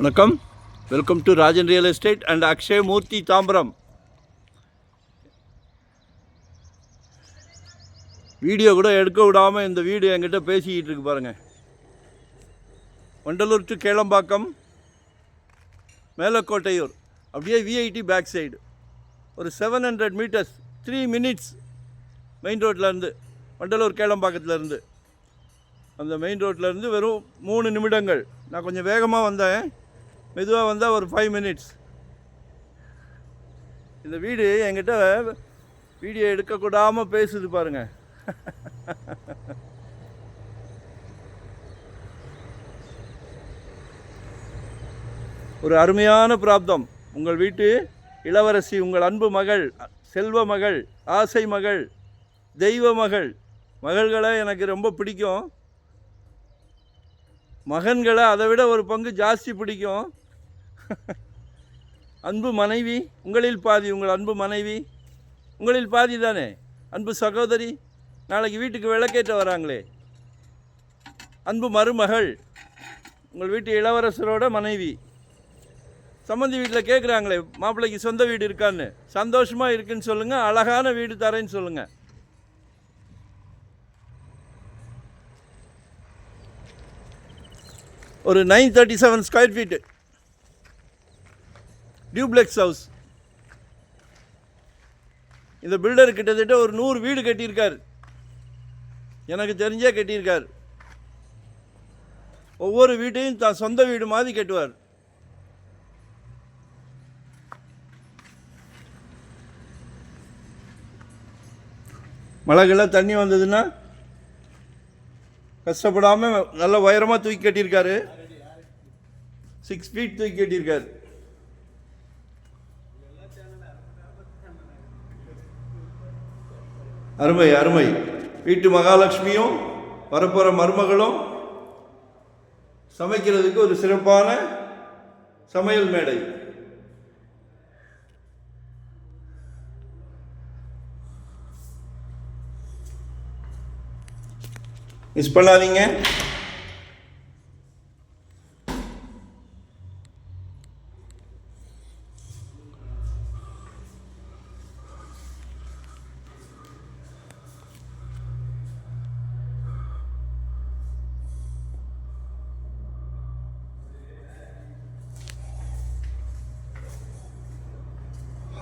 வணக்கம். Welcome to Rajan real estate and Akshay Murthy Tambaram. Video கூட எடுக்க விடாமல் இந்த வீடு என்கிட்ட பேசிக்கிட்டு இருக்கு பாருங்கள். வண்டலூர் டு கேளம்பாக்கம், மேலக்கோட்டையூர், அப்படியே விஐடி பேக் சைடு ஒரு 700 மீட்டர்ஸ், 3 minutes மெயின் ரோட்லேருந்து, வண்டலூர் கேளம்பாக்கத்துலேருந்து. அந்த மெயின் ரோட்லேருந்து வெறும் 3 நிமிடங்கள். நான் கொஞ்சம் வேகமாக வந்தேன், மெதுவாக வந்தால் ஒரு 5 minutes. இந்த வீடு என்கிட்ட வீடியோ எடுக்கக்கூடாமல் பேசுது பாருங்கள். ஒரு அருமையான பிராப்தம். உங்கள் வீட்டு இளவரசி, உங்கள் அன்பு மகள், செல்வ மகள், ஆசை மகள், தெய்வ மகள். மகள்களை எனக்கு ரொம்ப பிடிக்கும், மகன்களை அதை விட ஒரு பங்கு ஜாஸ்தி பிடிக்கும். அன்பு மனைவி, உங்களில் பாதி, உங்கள் அன்பு மனைவி உங்களில் பாதி தானே. அன்பு சகோதரி, நாளைக்கு வீட்டுக்கு விளக்கேற்ற வராங்களே. அன்பு மருமகள், உங்கள் வீட்டு இளவரசரோட மனைவி. சம்மந்தி வீட்டில் கேட்குறாங்களே, மாப்பிள்ளைக்கு சொந்த வீடு இருக்கான்னு. சந்தோஷமாக இருக்குன்னு சொல்லுங்கள், அழகான வீடு தரேன்னு சொல்லுங்கள். ஒரு 937 ஸ்கொயர் ஃபீட்டு டியூப்ளெக்ஸ் ஹவுஸ். இந்த பில்டர் கிட்டத்தட்ட ஒரு 100 வீடு கட்டியிருக்கார், எனக்கு தெரிஞ்சே கட்டியிருக்கார். ஒவ்வொரு வீட்டையும் தான் சொந்த வீடு மாதிரி கட்டுவார். மழைகள்லாம் தண்ணி வந்ததுன்னா கஷ்டப்படாமல் நல்ல உயரமாக தூக்கி கட்டியிருக்காரு. 6 feet தூக்கி கட்டியிருக்காரு. அருமை அருமை. வீட்டு மகாலட்சுமியும் வரப்போகிற மருமகளும் சமைக்கிறதுக்கு ஒரு சிறப்பான சமையல் மேடை. மிஸ் பண்ணாதீங்க.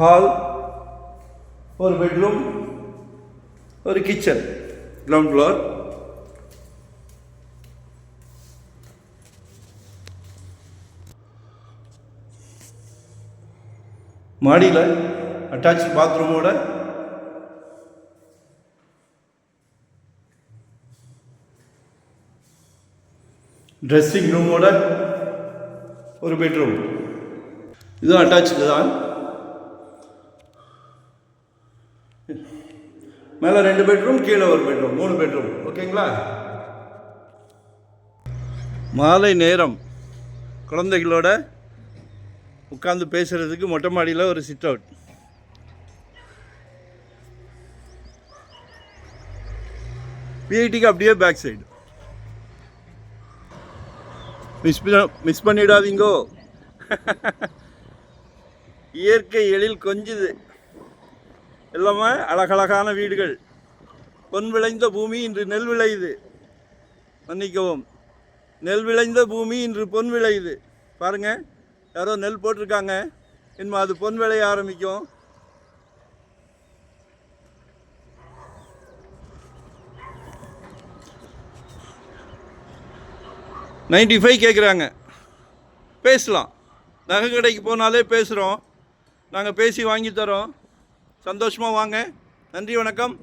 ஹால், ஒரு பெட்ரூம், ஒரு கிச்சன், கிரவுண்ட் ஃப்ளோர். மாடியில் அட்டாச் பாத்ரூமோட ட்ரெஸ்ஸிங் ரூமோட ஒரு பெட்ரூம். இதுவும் அட்டாச்சு தான். மேலே 2 பெட்ரூம், கீழே ஒரு பெட்ரூம், 3 பெட்ரூம். ஓகேங்களா? மாலை நேரம் குழந்தைகளோட உட்காந்து பேசுகிறதுக்கு மொட்டை மாடியில் ஒரு சிட் அவுட். விஐடிக்கு அப்படியே பேக் சைடு. மிஸ் பண்ணிடாதீங்கோ. இயற்கை எழில் கொஞ்சுது. எல்லாமே அழகழகான வீடுகள். பொன் விளைந்த பூமி இன்று நெல் விளையுது. மன்னிக்கவும், நெல் விளைந்த பூமி இன்று பொன் விளையுது. பாருங்கள், யாரோ நெல் போட்டிருக்காங்க, இனிமே அது பொன் விளைய ஆரம்பிக்கும். $95 கேட்குறாங்க. பேசலாம். நகை கடைக்கு போனாலே பேசுகிறோம். நாங்கள் பேசி வாங்கி தரோம். சந்தோஷமாக வாங்க. நன்றி, வணக்கம்.